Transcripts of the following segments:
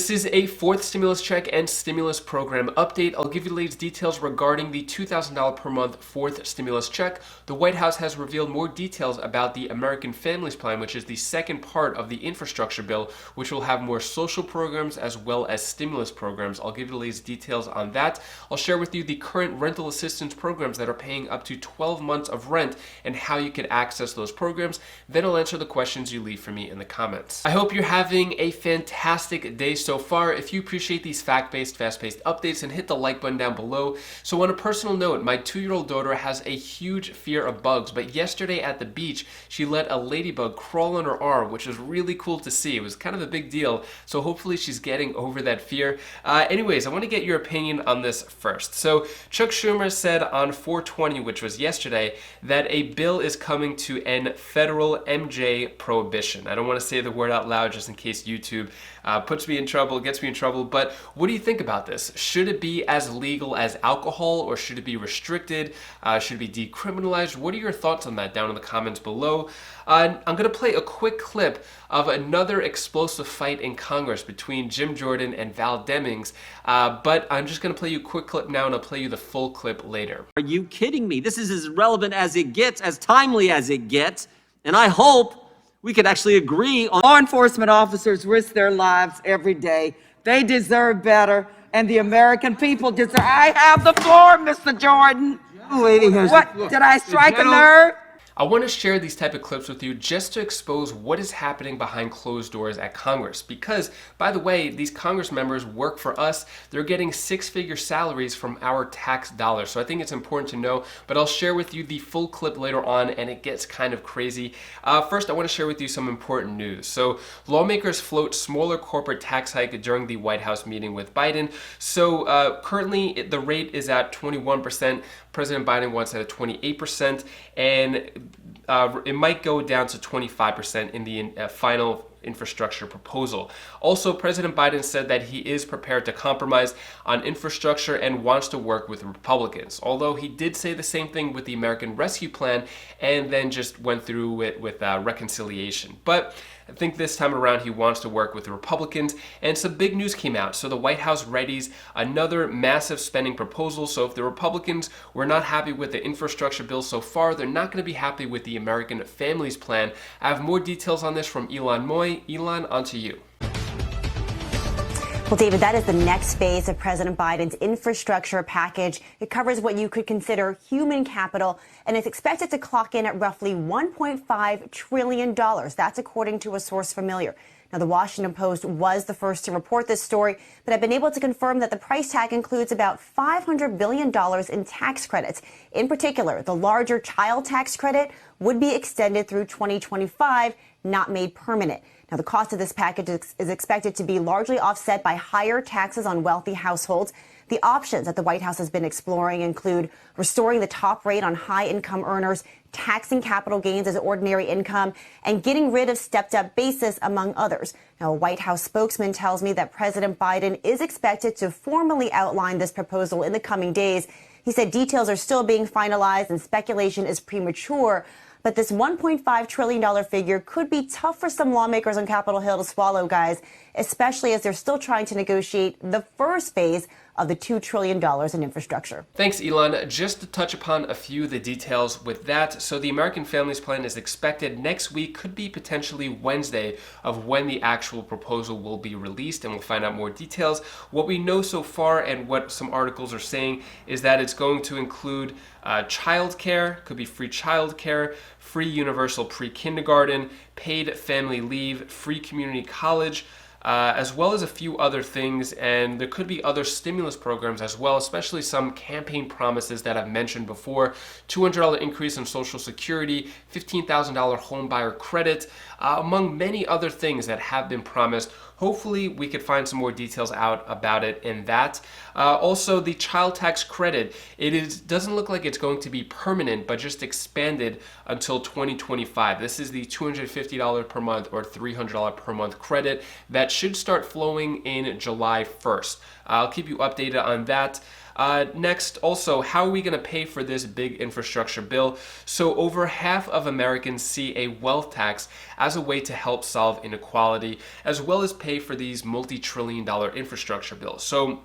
This is a fourth stimulus check and stimulus program update. I'll give you the latest details regarding the $2,000 per month fourth stimulus check. The White House has revealed more details about the American Families Plan, which is the second part of the infrastructure bill, which will have more social programs as well as stimulus programs. I'll give you the latest details on that. I'll share with you the current rental assistance programs that are paying up to 12 months of rent and how you can access those programs. Then I'll answer the questions you leave for me in the comments. I hope you're having a fantastic day so far. If you appreciate these fact-based, fast-paced updates, and hit the like button down below. So on a personal note, my 2-year-old daughter has a huge fear of bugs, but yesterday at the beach, she let a ladybug crawl on her arm, which was really cool to see. It was kind of a big deal, so hopefully she's getting over that fear. Anyways, I want to get your opinion on this first. So Chuck Schumer said on 4/20, which was yesterday, that a bill is coming to end federal MJ prohibition. I don't want to say the word out loud just in case YouTube puts me in trouble, gets me in trouble, but what do you think about this? Should it be as legal as alcohol, or should it be restricted? Should it be decriminalized? What are your thoughts on that down in the comments below? I'm going to play a quick clip of another explosive fight in Congress between Jim Jordan and Val Demings, but I'm just going to play you a quick clip now, and I'll play you the full clip later. Are you kidding me? This is as relevant as it gets, as timely as it gets, and I hope we could actually agree on. Law enforcement officers risk their lives every day. They deserve better, and the American people deserve. I have the floor, Mr. Jordan. Lady has What? Did I strike a nerve? I want to share these type of clips with you just to expose what is happening behind closed doors at Congress. Because, by the way, these Congress members work for us. They're getting six-figure salaries from our tax dollars. So I think it's important to know, but I'll share with you the full clip later on, and it gets kind of crazy. First, I want to share with you some important news. So lawmakers float smaller corporate tax hike during the White House meeting with Biden. So currently, the rate is at 21%. President Biden wants it at 28%, and it might go down to 25% in the final infrastructure proposal. Also, President Biden said that he is prepared to compromise on infrastructure and wants to work with Republicans, although he did say the same thing with the American Rescue Plan and then just went through it with reconciliation. But I think this time around he wants to work with the Republicans, and some big news came out. So the White House readies another massive spending proposal. So if the Republicans were not happy with the infrastructure bill so far, they're not going to be happy with the American Families Plan. I have more details on this from Elon Moy. Elon, on to you. Well, David, that is the next phase of President Biden's infrastructure package. It covers what you could consider human capital, and it's expected to clock in at roughly $1.5 trillion. That's according to a source familiar. Now, the Washington Post was the first to report this story, but I've been able to confirm that the price tag includes about $500 billion in tax credits. In particular, the larger child tax credit would be extended through 2025, not made permanent. Now, the cost of this package is expected to be largely offset by higher taxes on wealthy households. The options that the White House has been exploring include restoring the top rate on high-income earners, taxing capital gains as ordinary income, and getting rid of stepped-up basis, among others. Now, a White House spokesman tells me that President Biden is expected to formally outline this proposal in the coming days. He said details are still being finalized and speculation is premature. But this $1.5 trillion figure could be tough for some lawmakers on Capitol Hill to swallow, guys, especially as they're still trying to negotiate the first phase of the $2 trillion in infrastructure. Thanks, Elon. Just to touch upon a few of the details with that. So the American Families Plan is expected next week, could be potentially Wednesday, of when the actual proposal will be released, and we'll find out more details. What we know so far and what some articles are saying is that it's going to include childcare, could be free childcare, free universal pre-kindergarten, paid family leave, free community college, as well as a few other things, and there could be other stimulus programs as well, especially some campaign promises that I've mentioned before. $200 increase in Social Security, $15,000 home buyer credit, among many other things that have been promised. Hopefully we could find some more details out about it in that. Also, the child tax credit, doesn't look like it's going to be permanent, but just expanded until 2025. This is the $250 per month or $300 per month credit that should start flowing in July 1st. I'll keep you updated on that. Next, also, how are we going to pay for this big infrastructure bill? So over half of Americans see a wealth tax as a way to help solve inequality, as well as pay for these multi-trillion-dollar infrastructure bills. So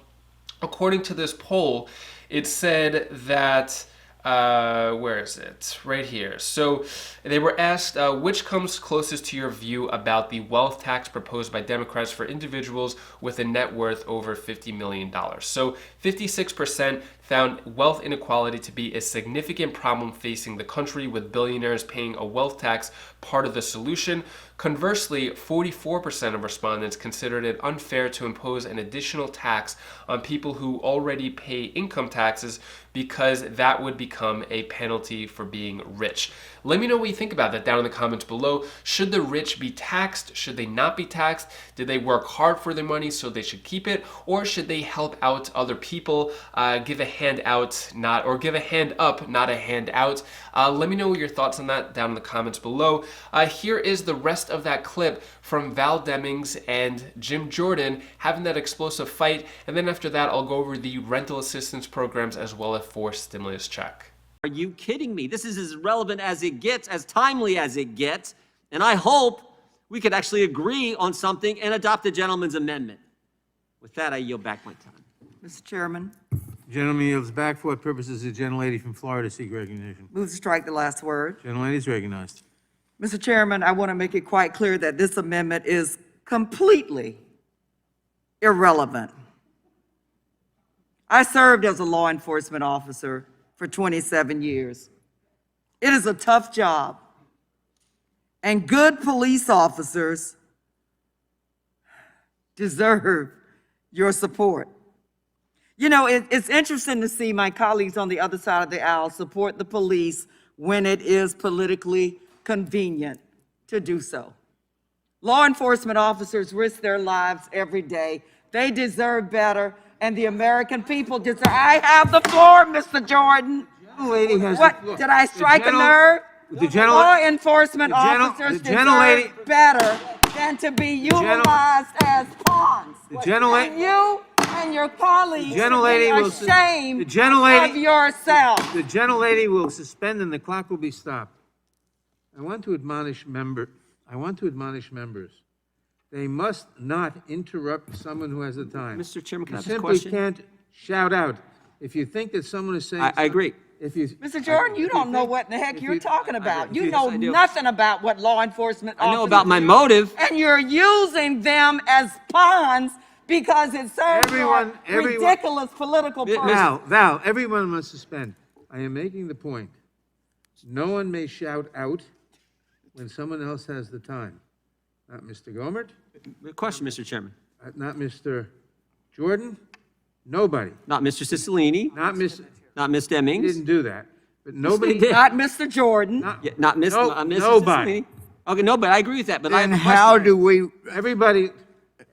according to this poll, it said that where is it? Right here. So they were asked which comes closest to your view about the wealth tax proposed by Democrats for individuals with a net worth over $50 million. So 56% found wealth inequality to be a significant problem facing the country, with billionaires paying a wealth tax part of the solution. Conversely, 44% of respondents considered it unfair to impose an additional tax on people who already pay income taxes, because that would become a penalty for being rich. Let me know what you think about that down in the comments below. Should the rich be taxed? Should they not be taxed? Did they work hard for their money so they should keep it? Or should they help out other people, give a hand out, give a hand up, not a hand out? Let me know your thoughts on that down in the comments below. Here is the rest of that clip from Val Demings and Jim Jordan having that explosive fight. And then after that, I'll go over the rental assistance programs as well as forced stimulus check. Are you kidding me? This is as relevant as it gets, as timely as it gets, and I hope we could actually agree on something and adopt a gentleman's amendment. With that, I yield back my time. Mr. Chairman, Gentleman yields back. For what purposes the gentlelady from Florida seek recognition? move to strike the last word. Gentlelady is recognized. Mr. Chairman, I want to make it quite clear that this amendment is completely irrelevant. I served as a law enforcement officer for 27 years. It is a tough job, and good police officers deserve your support. You know, it's interesting to see my colleagues on the other side of the aisle support the police when it is politically convenient to do so. Law enforcement officers risk their lives every day. They deserve better, and the American people deserve. I have the floor, Mr. Jordan. Lady has What, the floor. did I strike a nerve? Law enforcement officers deserve better than to be utilized as pawns. And you and your colleagues should be ashamed of yourself. The gentlelady will suspend and the clock will be stopped. I want to admonish members. They must not interrupt someone who has the time. Mr. Chairman, can I You ask a simply question? can't shout out. If you think that someone is saying I agree. Mr. Jordan, you don't know what in the heck you're talking about. You know I do. nothing about what law enforcement officers I know about my do, motive. and you're using them as pawns because it serves your ridiculous political purpose. Val, everyone must suspend. I am making the point. No one may shout out when someone else has the time. Not Mr. Gomert, Question, Mr. Chairman. not Mr. Jordan, nobody. Not Mr. Cicilline, Not Miss, not Ms. he Demings, didn't do that. But nobody, did. Not Mr. Jordan. yeah, not Ms. No, Mr. nobody. Cicilline. Okay, no, but I agree with that, but I have And a question. how do we, everybody,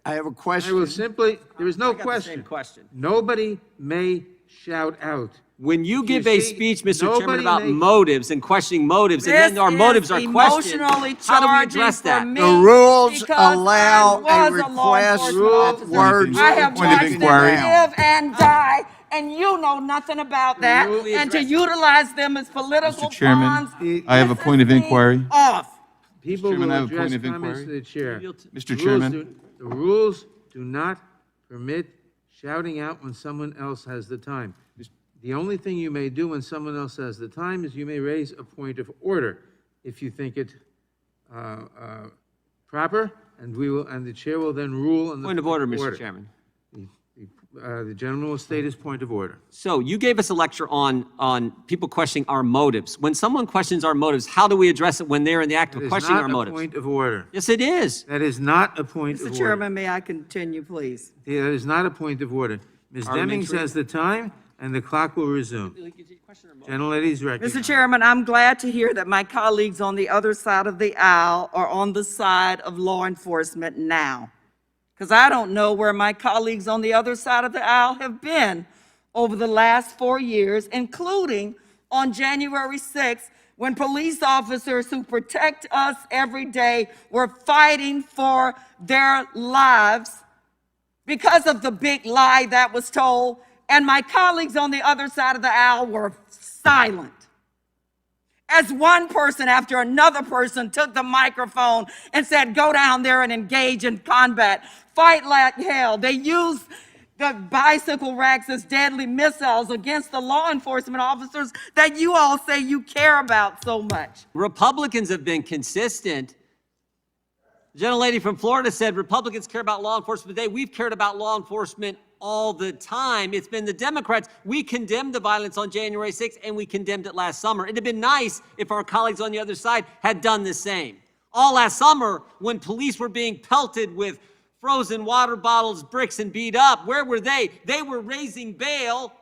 I have a I question. will simply, there is no I got the same question. question. Nobody may shout out. When you give You a see, speech, Mr. Chairman, nobody about may- motives and questioning motives, and then our motives are questioned, emotionally how do we charging address for that? me The rules because allow I a was law request enforcement officer. words. I have Point of watched them inquiry. live and die, and you know nothing about that. Rule is And to rest- utilize them as political Mr. Chairman, pawns I have a point of pisses me inquiry. off. People Chairman, will I have a address point of comments to inquiry. the chair. Mr. The rules Chairman. The rules do not permit shouting out when someone else has the time. The only thing you may do when someone else has the time is you may raise a point of order if you think it proper, and the chair will then rule on the Point of order, Mr. Chairman. The gentleman will state his point of order. So you gave us a lecture on people questioning our motives. When someone questions our motives, how do we address it when they're in the act That of is questioning our not a motives? point of order. Yes, it is. That is not a point of Mr. order. Chairman, may I continue, please? That is not a point of order. Ms. Demings Parliamentary. has the time, and the clock will resume. Gentlelady is recognized. Mr. Chairman, I'm glad to hear that my colleagues on the other side of the aisle are on the side of law enforcement now. Because I don't know where my colleagues on the other side of the aisle have been over the last 4 years, including on January 6th, when police officers who protect us every day were fighting for their lives because of the big lie that was told, and my colleagues on the other side of the aisle were silent. As one person after another person took the microphone and said, go down there and engage in combat, fight like hell. They used the bicycle racks as deadly missiles against the law enforcement officers that you all say you care about so much. Republicans have been consistent. The gentlelady from Florida said Republicans care about law enforcement today. We've cared about law enforcement all the time. It's been the Democrats. We condemned the violence on January 6th, and we condemned it last summer. It'd have been nice if our colleagues on the other side had done the same. All last summer, when police were being pelted with frozen water bottles, bricks, and beat up, where were they? They were raising bail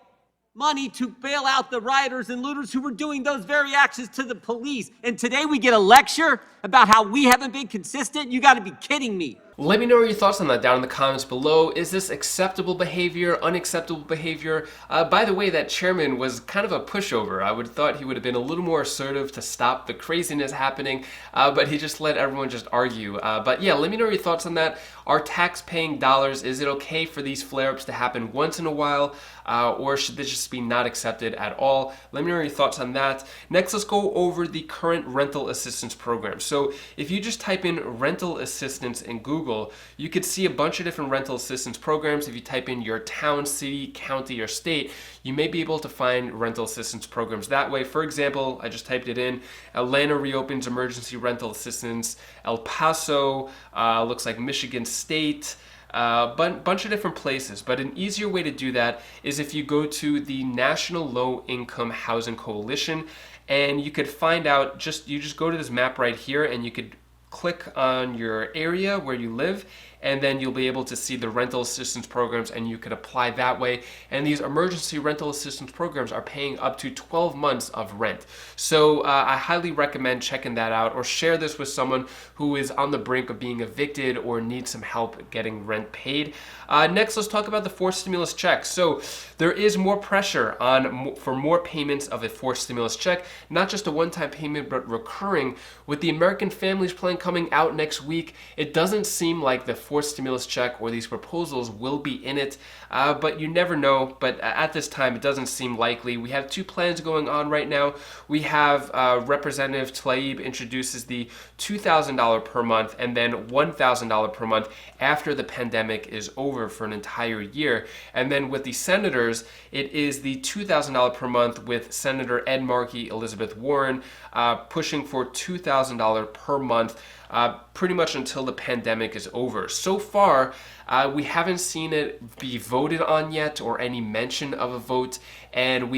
money to bail out the rioters and looters who were doing those very actions to the police. And today we get a lecture about how we haven't been consistent? You got to be kidding me. Let me know your thoughts on that down in the comments below. Is this acceptable behavior, unacceptable behavior? By the way, that chairman was kind of a pushover. I would have thought he would have been a little more assertive to stop the craziness happening, but he just let everyone just argue. But yeah, let me know your thoughts on that. Are tax-paying dollars, is it okay for these flare-ups to happen once in a while, or should this just be not accepted at all? Let me know your thoughts on that. Next, let's go over the current rental assistance program. So if you just type in rental assistance in Google, you could see a bunch of different rental assistance programs. If you type in your town, city, county, or state, you may be able to find rental assistance programs that way. For example, I just typed it in. Atlanta reopens emergency rental assistance. El Paso, looks like Michigan State, bunch of different places. But an easier way to do that is if you go to the National Low Income Housing Coalition, and you could find out, you just go to this map right here, and you could click on your area where you live, and then you'll be able to see the rental assistance programs, and you could apply that way. And these emergency rental assistance programs are paying up to 12 months of rent. So I highly recommend checking that out, or share this with someone who is on the brink of being evicted or needs some help getting rent paid. Next, let's talk about the forced stimulus check. So there is more pressure for more payments of a forced stimulus check, not just a one-time payment, but recurring. With the American Families Plan coming out next week, it doesn't seem like the forced stimulus check or these proposals will be in it, but you never know. But at this time, it doesn't seem likely. We have two plans going on right now. We have Representative Tlaib introduces the $2,000 per month and then $1,000 per month after the pandemic is over for an entire year. And then with the senators, it is the $2,000 per month with Senator Ed Markey, Elizabeth Warren, pushing for $2,000 per month pretty much until the pandemic is over. So far, we haven't seen it be voted on yet or any mention of a vote, and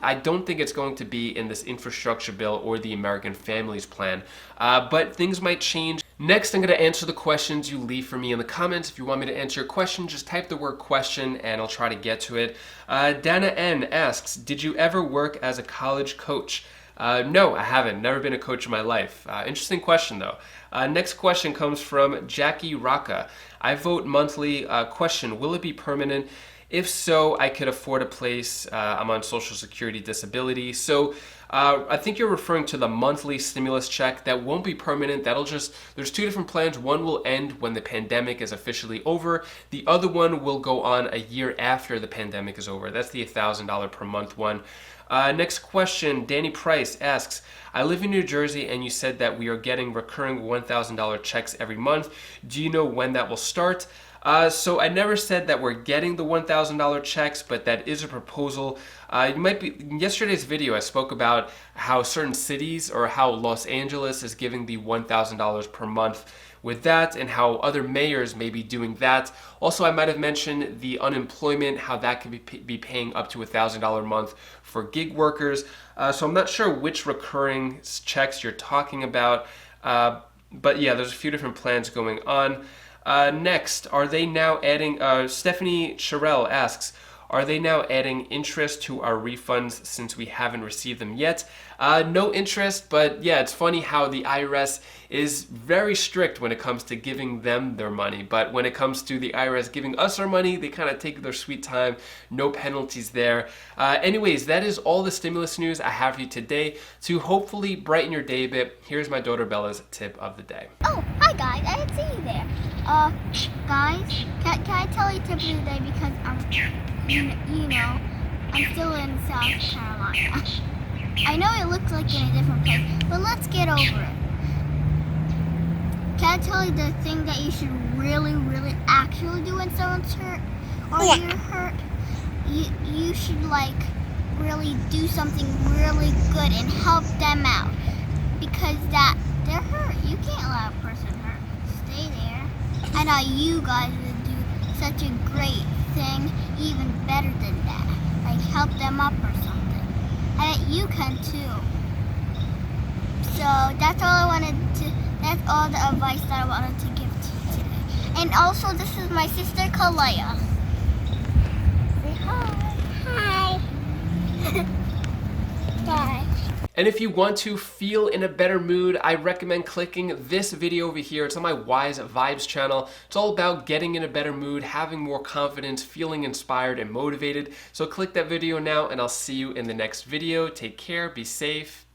I don't think it's going to be in this infrastructure bill or the American Families Plan, but things might change. Next, I'm going to answer the questions you leave for me in the comments. If you want me to answer your question, just type the word question and I'll try to get to it. Dana N asks, did you ever work as a college coach? No, I haven't. Never been a coach in my life. Interesting question, though. Next question comes from Jackie Raka. I vote monthly. Question, will it be permanent? If so, I could afford a place. I'm on Social Security disability. So I think you're referring to the monthly stimulus check. That won't be permanent. There's two different plans. One will end when the pandemic is officially over. The other one will go on a year after the pandemic is over. That's the $1,000 per month one. Next question, Danny Price asks, I live in New Jersey and you said that we are getting recurring $1,000 checks every month. Do you know when that will start? So I never said that we're getting the $1,000 checks, but that is a proposal. In yesterday's video, I spoke about how certain cities, or how Los Angeles is giving the $1,000 per month with that, and how other mayors may be doing that. Also, I might have mentioned the unemployment, how that could be paying up to $1,000 a month for gig workers. So I'm not sure which recurring checks you're talking about, but yeah, there's a few different plans going on. Next, are they now adding, Stephanie Sherrill asks, Are they now adding interest to our refunds since we haven't received them yet? No interest, but yeah, it's funny how the IRS is very strict when it comes to giving them their money. But when it comes to the IRS giving us our money, they kind of take their sweet time. No penalties there. Anyways, that is all the stimulus news I have for you today. To hopefully brighten your day a bit, here's my daughter Bella's tip of the day. Oh, hi guys, I didn't see you there. Guys, can I tell you tip of the day because you know, I'm still in South Carolina. I know it looks like in a different place, but let's get over it. Can I tell you the thing that you should really actually do when someone's hurt or you're hurt? You should like really do something really good and help them out because they're hurt. You can't let a person hurt. Stay there. I know you guys would do such a great thing, even better than that. Like help them up or something. I bet you can too. So that's all the advice that I wanted to give to you today. And also this is my sister Kalea. Say hi. Hi. Bye. And if you want to feel in a better mood, I recommend clicking this video over here. It's on my Wise Vibes channel. It's all about getting in a better mood, having more confidence, feeling inspired and motivated. So click that video now and I'll see you in the next video. Take care, be safe.